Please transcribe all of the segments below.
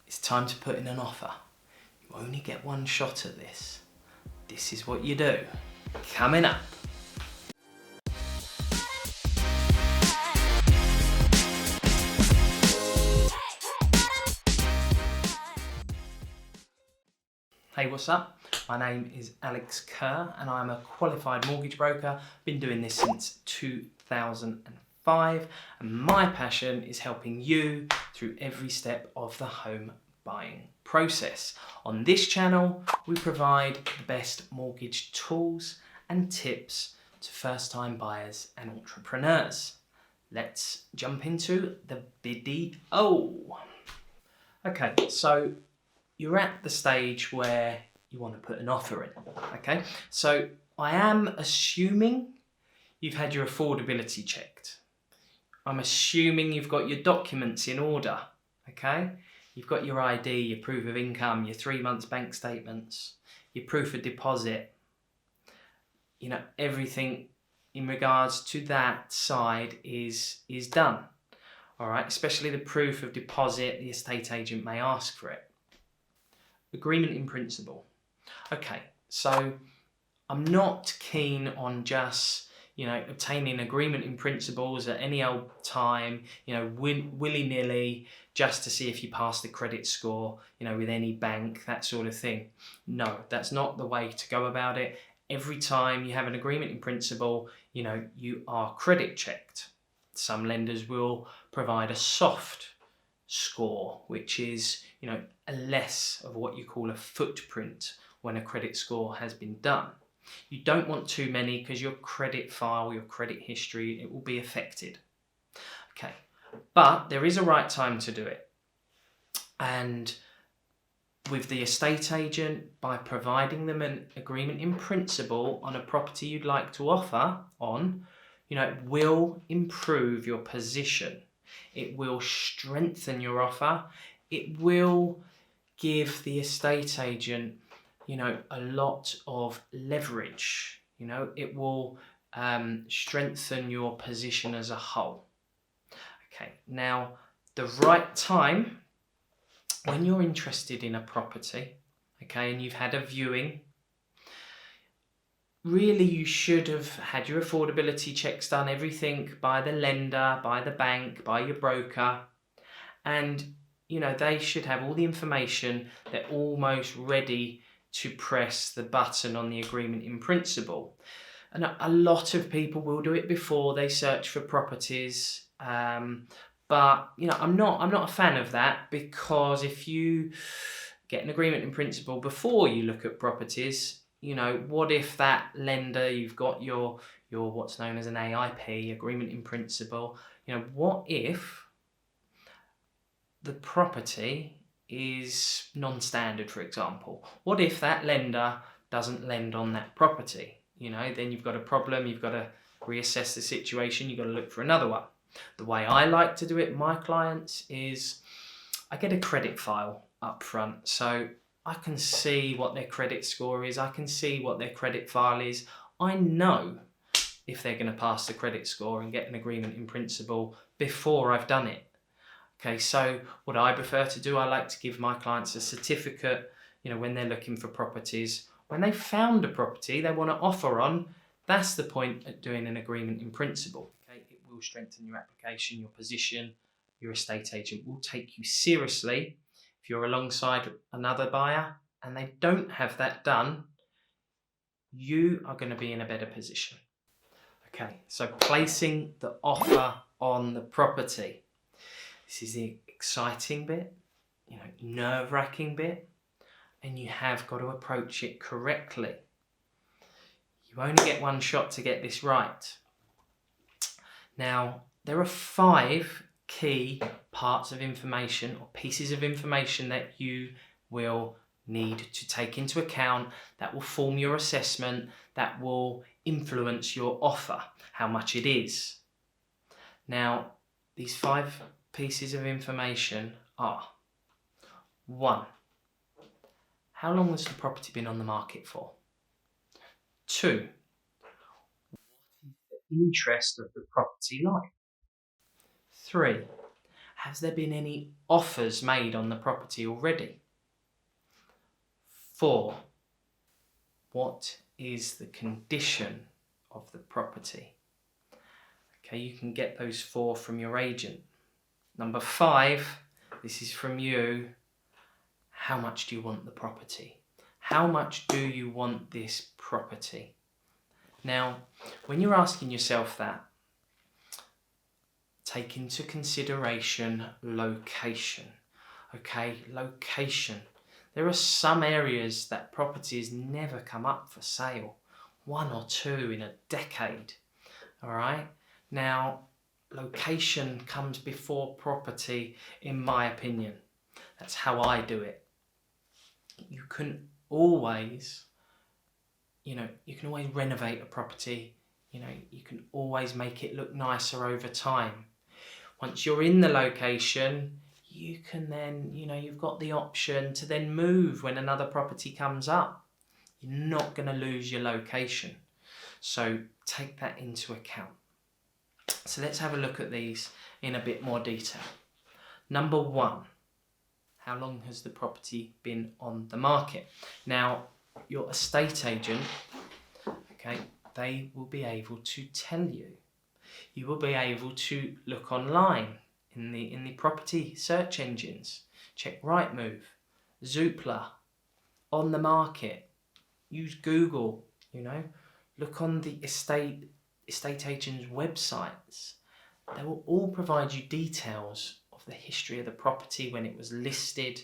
It's time to put in an offer. You only get one shot at this. This is what you do. Coming up. Hey, what's up? My name is Alex Kerr and I'm a qualified mortgage broker. Been doing this since 2005 and my passion is helping you through every step of the home buying process. On this channel, we provide the best mortgage tools and tips to first-time buyers and entrepreneurs. Let's jump into the video. Okay, so you're at the stage where you want to put an offer in, okay? So I am assuming you've had your affordability checked. I'm assuming you've got your documents in order, okay? You've got your ID, your proof of income, your 3 months bank statements, your proof of deposit, you know, everything in regards to that side is done, all right? Especially the proof of deposit, the estate agent may ask for it. Agreement in principle. Okay, so I'm not keen on just, obtaining agreement in principles at any old time, willy-nilly, just to see if you pass the credit score, with any bank, that sort of thing. No, that's not the way to go about it. Every time you have an agreement in principle, you are credit checked. Some lenders will provide a soft score, which is, a less of what you call a footprint when a credit score has been done. You don't want too many because your credit file, your credit history, it will be affected. Okay, but there is a right time to do it. And with the estate agent, by providing them an agreement in principle on a property you'd like to offer on, it will improve your position. It will strengthen your offer. It will give the estate agent, a lot of leverage. It will strengthen your position as a whole. Okay, now the right time, when you're interested in a property, okay, and you've had a viewing, really you should have had your affordability checks done, everything by the lender, by the bank, by your broker, and they should have all the information. They're almost ready to press the button on the agreement in principle. And a lot of people will do it before they search for properties. But I'm not a fan of that, because if you get an agreement in principle before you look at properties, what if that lender, you've got your what's known as an AIP, agreement in principle, what if the property is non-standard, for example? What if that lender doesn't lend on that property? Then you've got a problem, you've got to reassess the situation, you've got to look for another one. The way I like to do it with my clients is I get a credit file up front, so I can see what their credit score is, I can see what their credit file is. I know if they're going to pass the credit score and get an agreement in principle before I've done it. Okay, so what I prefer to do, I like to give my clients a certificate, when they're looking for properties. When they've found a property they want to offer on, that's the point at doing an agreement in principle. Okay, it will strengthen your application, your position. Your estate agent will take you seriously. If you're alongside another buyer and they don't have that done, you are going to be in a better position. Okay, so placing the offer on the property. This is the exciting bit, nerve-wracking bit, and you have got to approach it correctly. You only get one shot to get this right. Now, there are 5 key parts of information or pieces of information that you will need to take into account, that will form your assessment, that will influence your offer, how much it is. Now, these 5 pieces of information are: 1, how long has the property been on the market for? 2, what is the interest of the property like? 3, has there been any offers made on the property already? 4, what is the condition of the property? Okay, you can get those 4 from your agent. Number 5, this is from you. How much do you want the property? How much do you want this property? Now, when you're asking yourself that, take into consideration location. Okay, location. There are some areas that properties never come up for sale, 1 or 2 in a decade. All right. Now, location comes before property, in my opinion. That's how I do it. You can always, you can always renovate a property. You can always make it look nicer over time. Once you're in the location, you can then, you've got the option to then move when another property comes up. You're not going to lose your location. So take that into account. So let's have a look at these in a bit more detail. Number 1, how long has the property been on the market? Now, your estate agent, okay, they will be able to tell you. You will be able to look online in the property search engines. Check Rightmove, Zoopla, on the market. Use Google, look on the estate agents' websites. They will all provide you details of the history of the property, when it was listed.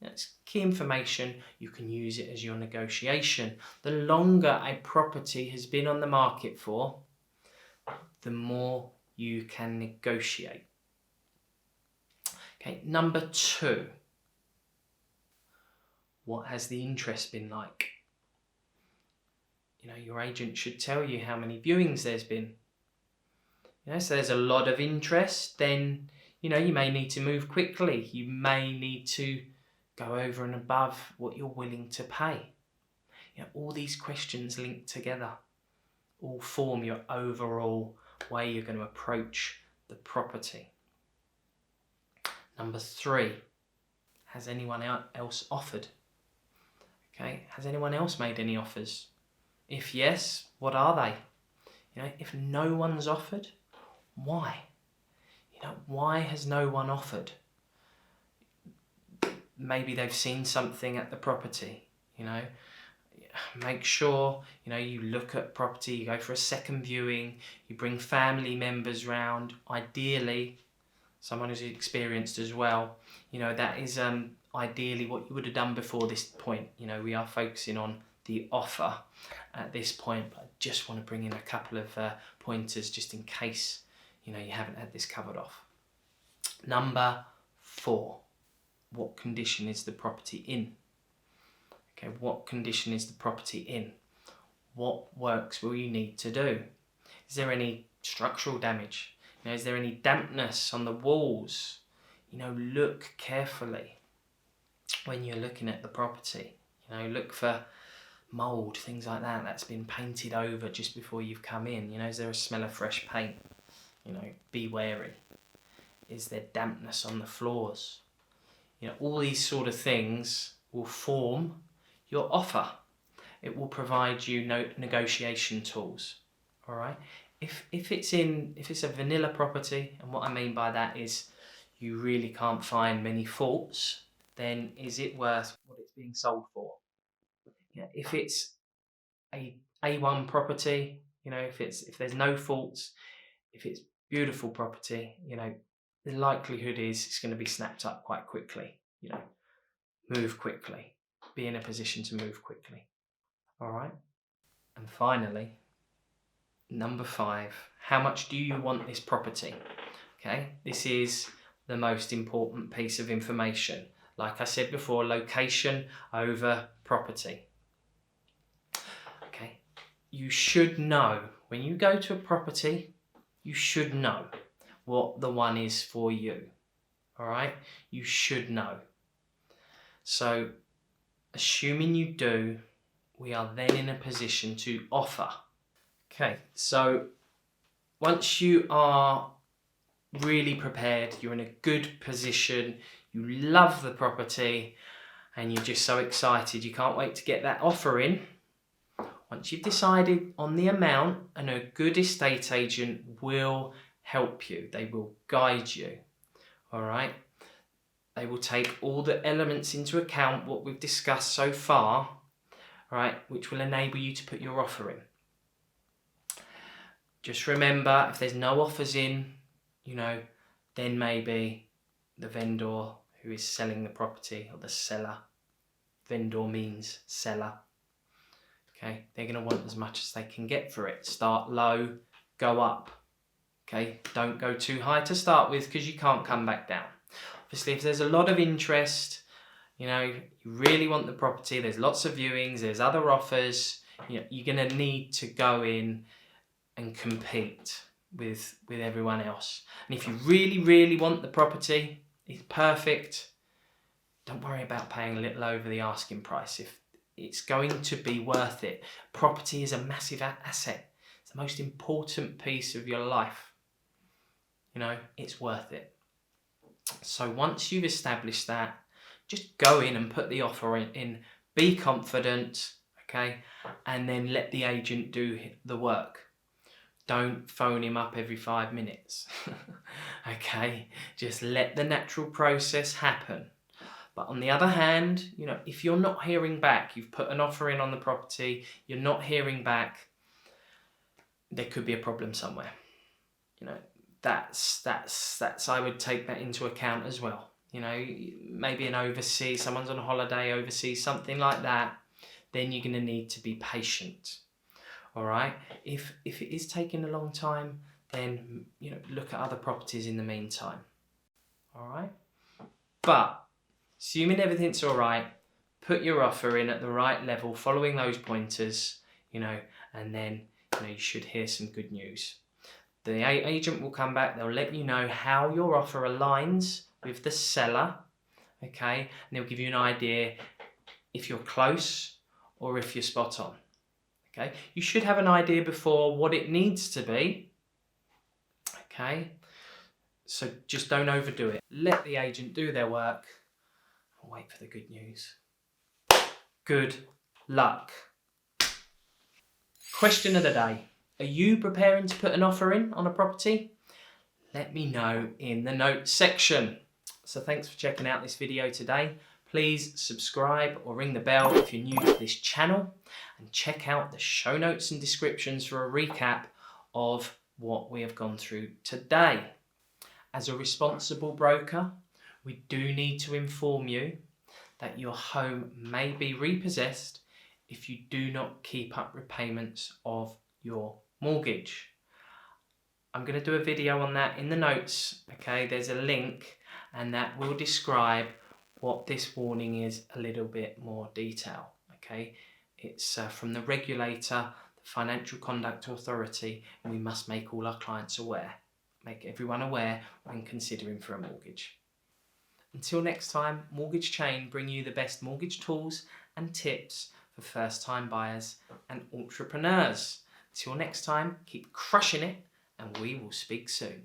That's key information. You can use it as your negotiation. The longer a property has been on the market for, the more you can negotiate. Okay, number 2. What has the interest been like? Your agent should tell you how many viewings there's been. So there's a lot of interest, then, you may need to move quickly. You may need to go over and above what you're willing to pay. All these questions linked together all form your overall way you're going to approach the property. Number 3, has anyone else offered? Okay, has anyone else made any offers? If yes, what are they? If no one's offered, why? Why has no one offered? Maybe they've seen something at the property, Make sure, you look at property, you go for a second viewing, you bring family members round, ideally someone who's experienced as well. That is ideally what you would have done before this point. We are focusing on the offer at this point, but I just want to bring in a couple of pointers just in case, you haven't had this covered off. Number 4, what condition is the property in? Okay, what condition is the property in? What works will you need to do? Is there any structural damage? Is there any dampness on the walls? Look carefully when you're looking at the property. Look for mould, things like that, that's been painted over just before you've come in. Is there a smell of fresh paint? Be wary. Is there dampness on the floors? All these sort of things will form your offer. It will provide you negotiation tools. All right. If it's a vanilla property, and what I mean by that is you really can't find many faults, then is it worth what it's being sold for? If it's a A1 property, if there's no faults, if it's beautiful property, the likelihood is it's going to be snapped up quite quickly. Move quickly. Be in a position to move quickly. All right. And finally, number 5, how much do you want this property? Okay, this is the most important piece of information. Like I said before, location over property. Okay, you should know, when you go to a property, you should know what the one is for you. All right, you should know. So, assuming you do, we are then in a position to offer. Okay, so once you are really prepared, you're in a good position, you love the property, and you're just so excited, you can't wait to get that offer in. Once you've decided on the amount, and a good estate agent will help you, they will guide you, all right? They will take all the elements into account, what we've discussed so far, right, which will enable you to put your offer in. Just remember, if there's no offers in, then maybe the vendor who is selling the property, or the seller, vendor means seller, okay, they're going to want as much as they can get for it. Start low, go up, okay? Don't go too high to start with, because you can't come back down. Obviously, if there's a lot of interest, you really want the property, there's lots of viewings, there's other offers, you're going to need to go in and compete with everyone else. And if you really, really want the property, it's perfect, don't worry about paying a little over the asking price. If it's going to be worth it. Property is a massive asset. It's the most important piece of your life. It's worth it. So once you've established that, just go in and put the offer in. Be confident, okay? And then let the agent do the work. Don't phone him up every 5 minutes, okay? Just let the natural process happen. But on the other hand, if you're not hearing back, you've put an offer in on the property, you're not hearing back, there could be a problem somewhere. That's I would take that into account as well. Maybe someone's on holiday overseas, something like that, then you're going to need to be patient. All right? If it is taking a long time, then look at other properties in the meantime. All right? But assuming everything's all right, put your offer in at the right level, following those pointers, and then you should hear some good news. The agent will come back, they'll let you know how your offer aligns with the seller, okay? And they'll give you an idea if you're close or if you're spot on, okay? You should have an idea before what it needs to be, okay? So just don't overdo it. Let the agent do their work and wait for the good news. Good luck. Question of the day. Are you preparing to put an offer in on a property? Let me know in the notes section. So thanks for checking out this video today. Please subscribe or ring the bell if you're new to this channel, and check out the show notes and descriptions for a recap of what we have gone through today. As a responsible broker, we do need to inform you that your home may be repossessed if you do not keep up repayments of your mortgage. I'm going to do a video on that in the notes, okay? There's a link, and that will describe what this warning is a little bit more detail, okay? It's from the regulator, the Financial Conduct Authority, and we must make all our clients aware, make everyone aware when considering for a mortgage. Until next time, Mortgage Chain bring you the best mortgage tools and tips for first-time buyers and entrepreneurs. Till next time, keep crushing it, and we will speak soon.